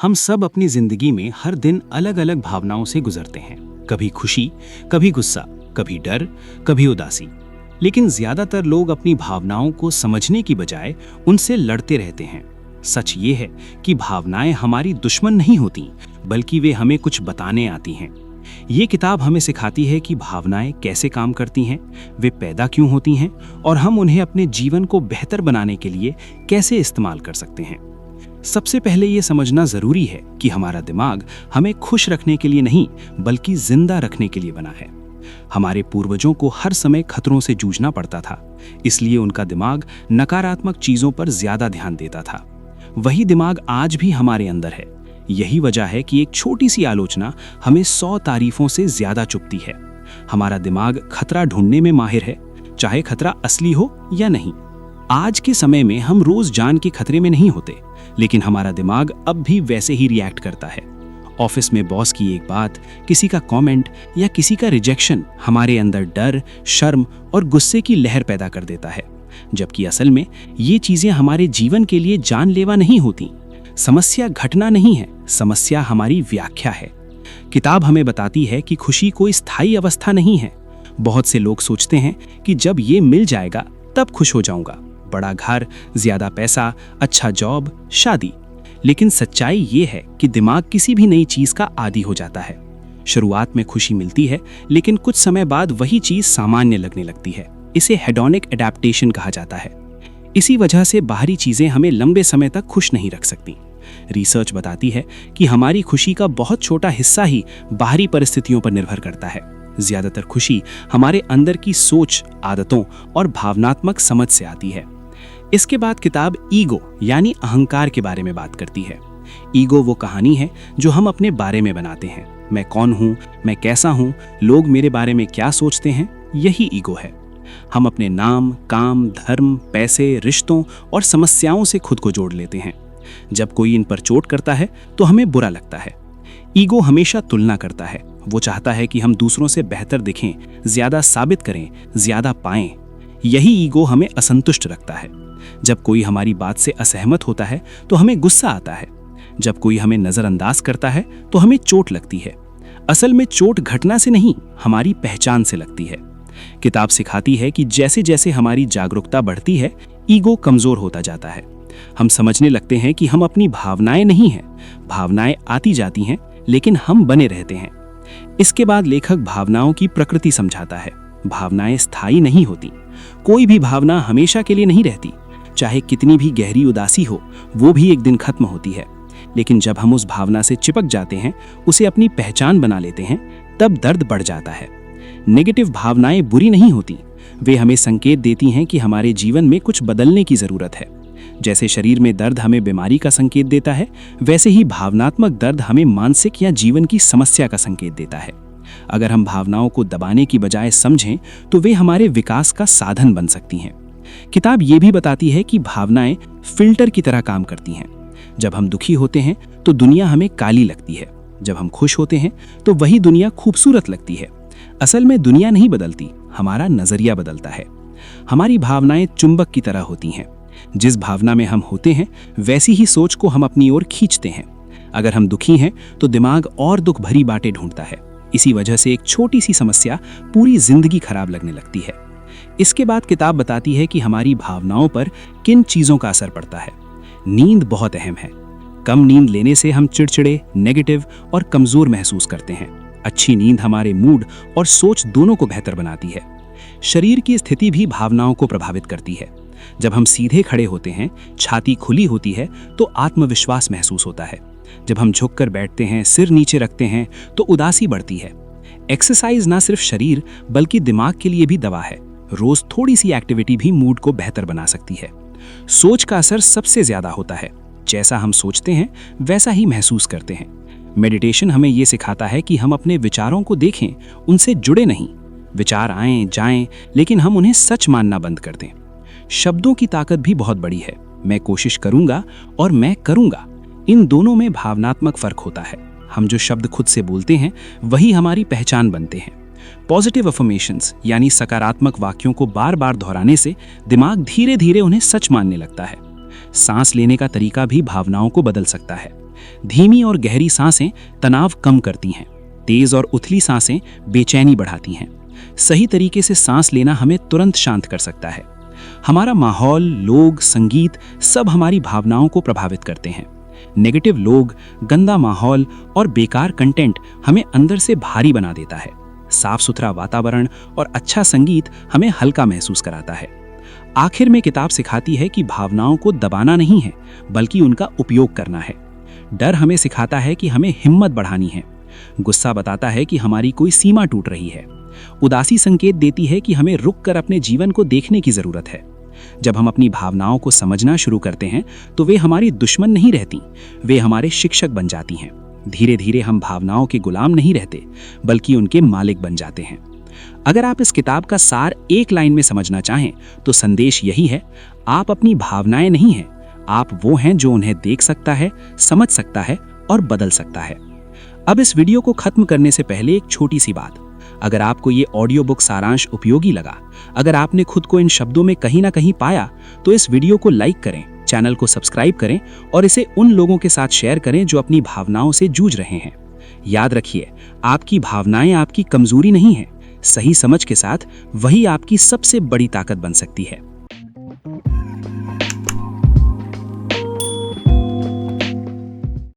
हम सब अपनी जिंदगी में हर दिन अलग अलग भावनाओं से गुजरते हैं। कभी खुशी, कभी गुस्सा, कभी डर, कभी उदासी। लेकिन ज्यादातर लोग अपनी भावनाओं को समझने की बजाय उनसे लड़ते रहते हैं। सच ये है कि भावनाएं हमारी दुश्मन नहीं होती, बल्कि वे हमें कुछ बताने आती हैं। ये किताब हमें सिखाती है कि भावनाएं कैसे काम करती हैं, वे पैदा क्यों होती हैं और हम उन्हें अपने जीवन को बेहतर बनाने के लिए कैसे इस्तेमाल कर सकते हैं। सबसे पहले ये समझना जरूरी है कि हमारा दिमाग हमें खुश रखने के लिए नहीं, बल्कि जिंदा रखने के लिए बना है। हमारे पूर्वजों को हर समय खतरों से जूझना पड़ता था, इसलिए उनका दिमाग नकारात्मक चीजों पर ज्यादा ध्यान देता था। वही दिमाग आज भी हमारे अंदर है। यही वजह है कि एक छोटी सी आलोचना हमें 100 तारीफों से ज्यादा चुभती है। हमारा दिमाग खतरा ढूंढने में माहिर है, चाहे खतरा असली हो या नहीं। आज के समय में हम रोज जान के खतरे में नहीं होते, लेकिन हमारा दिमाग अब भी वैसे ही रिएक्ट करता है। ऑफिस में बॉस की एक बात, किसी का कमेंट या किसी का रिजेक्शन हमारे अंदर डर, शर्म और गुस्से की लहर पैदा कर देता है, जबकि असल में ये चीजें हमारे जीवन के लिए जानलेवा नहीं होती। समस्या घटना नहीं है, समस्या हमारी व्याख्या है। किताब हमें बताती है कि खुशी कोई स्थायी अवस्था नहीं है। बहुत से लोग सोचते हैं कि जब ये मिल जाएगा तब खुश हो जाऊंगा, बड़ा घर, ज्यादा पैसा, अच्छा जॉब, शादी। लेकिन सच्चाई ये है कि दिमाग किसी भी नई चीज का आदी हो जाता है। शुरुआत में खुशी मिलती है, लेकिन कुछ समय बाद वही चीज सामान्य लगने लगती है। इसे हेडोनिक एडेप्टेशन कहा जाता है। इसी वजह से बाहरी चीजें हमें लंबे समय तक खुश नहीं रख सकती। रिसर्च बताती है कि हमारी खुशी का बहुत छोटा हिस्सा ही बाहरी परिस्थितियों पर निर्भर करता है। ज्यादातर खुशी हमारे अंदर की सोच, आदतों और भावनात्मक समझ से आती है। इसके बाद किताब ईगो यानी अहंकार के बारे में बात करती है। ईगो वो कहानी है जो हम अपने बारे में बनाते हैं। मैं कौन हूँ, मैं कैसा हूँ, लोग मेरे बारे में क्या सोचते हैं, यही ईगो है। हम अपने नाम, काम, धर्म, पैसे, रिश्तों और समस्याओं से खुद को जोड़ लेते हैं। जब कोई इन पर चोट करता है तो हमें बुरा लगता है। ईगो हमेशा तुलना करता है। वो चाहता है कि हम दूसरों से बेहतर दिखें, ज्यादा साबित करें, ज्यादा पाएं। यही ईगो हमें असंतुष्ट रखता है। जब कोई हमारी बात से असहमत होता है तो हमें गुस्सा आता है। जब कोई हमें नजरअंदाज करता है तो हमें चोट लगती है। असल में चोट घटना से नहीं, हमारी पहचान से लगती है। किताब सिखाती है कि जैसे जैसे हमारी जागरूकता बढ़ती है, ईगो कमजोर होता जाता है। हम समझने लगते हैं कि हम अपनी भावनाएं नहीं हैं। भावनाएं आती जाती हैं, लेकिन हम बने रहते हैं। इसके बाद लेखक भावनाओं की प्रकृति समझाता है। भावनाएं स्थायी नहीं होती। कोई भी भावना हमेशा के लिए नहीं रहती। चाहे कितनी भी गहरी उदासी हो, वो भी एक दिन खत्म होती है। लेकिन जब हम उस भावना से चिपक जाते हैं, उसे अपनी पहचान बना लेते हैं, तब दर्द बढ़ जाता है। नेगेटिव भावनाएं बुरी नहीं होती। वे हमें संकेत देती हैं कि हमारे जीवन में कुछ बदलने की जरूरत है। जैसे शरीर में दर्द हमें बीमारी का संकेत देता है, वैसे ही भावनात्मक दर्द हमें मानसिक या जीवन की समस्या का संकेत देता है। अगर हम भावनाओं को दबाने की बजाय समझें, तो वे हमारे विकास का साधन बन सकती हैं। किताब ये भी बताती है कि भावनाएं फिल्टर की तरह काम करती हैं। जब हम दुखी होते हैं तो दुनिया हमें काली लगती है। जब हम खुश होते हैं तो वही दुनिया खूबसूरत लगती है। असल में दुनिया नहीं बदलती, हमारा नजरिया बदलता है। हमारी भावनाएं चुंबक की तरह होती हैं। जिस भावना में हम होते हैं, वैसी ही सोच को हम अपनी ओर खींचते हैं। अगर हम दुखी हैं तो दिमाग और दुख भरी बातें ढूंढता है। इसी वजह से एक छोटी सी समस्या पूरी जिंदगी खराब लगने लगती है। इसके बाद किताब बताती है कि हमारी भावनाओं पर किन चीजों का असर पड़ता है। नींद बहुत अहम है। कम नींद लेने से हम चिड़चिड़े, नेगेटिव और कमजोर महसूस करते हैं। अच्छी नींद हमारे मूड और सोच दोनों को बेहतर बनाती है। शरीर की स्थिति भी भावनाओं को प्रभावित करती है। जब हम सीधे खड़े होते हैं, छाती खुली होती है, तो आत्मविश्वास महसूस होता है। जब हम झुककर बैठते हैं, सिर नीचे रखते हैं, तो उदासी बढ़ती है। एक्सरसाइज ना सिर्फ शरीर बल्कि दिमाग के लिए भी दवा है। रोज थोड़ी सी एक्टिविटी भी मूड को बेहतर बना सकती है। सोच का असर सबसे ज्यादा होता है। जैसा हम सोचते हैं, वैसा ही महसूस करते हैं। मेडिटेशन हमें ये सिखाता है कि हम अपने विचारों को देखें, उनसे जुड़े नहीं। विचार आएं जाएं, लेकिन हम उन्हें सच मानना बंद कर दें। शब्दों की ताकत भी बहुत बड़ी है। मैं कोशिश करूंगा और मैं करूंगा, इन दोनों में भावनात्मक फर्क होता है। हम जो शब्द खुद से बोलते हैं, वही हमारी पहचान बनते हैं। पॉजिटिव अफर्मेशंस यानी सकारात्मक वाक्यों को बार बार दोहराने से दिमाग धीरे धीरे उन्हें सच मानने लगता है। सांस लेने का तरीका भी भावनाओं को बदल सकता है। धीमी और गहरी सांसें तनाव कम करती हैं। तेज और उथली सांसें बेचैनी बढ़ाती हैं। सही तरीके से सांस लेना हमें तुरंत शांत कर सकता है। हमारा माहौल, लोग, संगीत सब हमारी भावनाओं को प्रभावित करते हैं। नेगेटिव लोग, गंदा माहौल और बेकार कंटेंट हमें अंदर से भारी बना देता है। साफ सुथरा वातावरण और अच्छा संगीत हमें हल्का महसूस कराता है। आखिर में किताब सिखाती है कि भावनाओं को दबाना नहीं है, बल्कि उनका उपयोग करना है। डर हमें सिखाता है कि हमें हिम्मत बढ़ानी है। गुस्सा बताता है कि हमारी कोई सीमा टूट रही है। उदासी संकेत देती है कि हमें रुक कर अपने जीवन को देखने की जरूरत है। जब हम अपनी भावनाओं को समझना शुरू करते हैं तो वे हमारी दुश्मन नहीं रहती, वे हमारे शिक्षक बन जाती हैं। धीरे धीरे हम भावनाओं के गुलाम नहीं रहते, बल्कि उनके मालिक बन जाते हैं। अगर आप इस किताब का सार एक लाइन में समझना चाहें तो संदेश यही है: आप अपनी भावनाएं नहीं हैं, आप वो हैं जो उन्हें देख सकता है, समझ सकता है और बदल सकता है। अब इस वीडियो को खत्म करने से पहले एक छोटी सी बात। अगर आपको ये ऑडियो बुक सारांश उपयोगी लगा, अगर आपने खुद को इन शब्दों में कहीं ना कहीं पाया, तो इस वीडियो को लाइक करें, चैनल को सब्सक्राइब करें और इसे उन लोगों के साथ शेयर करें जो अपनी भावनाओं से जूझ रहे हैं। याद रखिए, आपकी भावनाएं आपकी कमजोरी नहीं है। सही समझ के साथ वही आपकी सबसे बड़ी ताकत बन सकती है।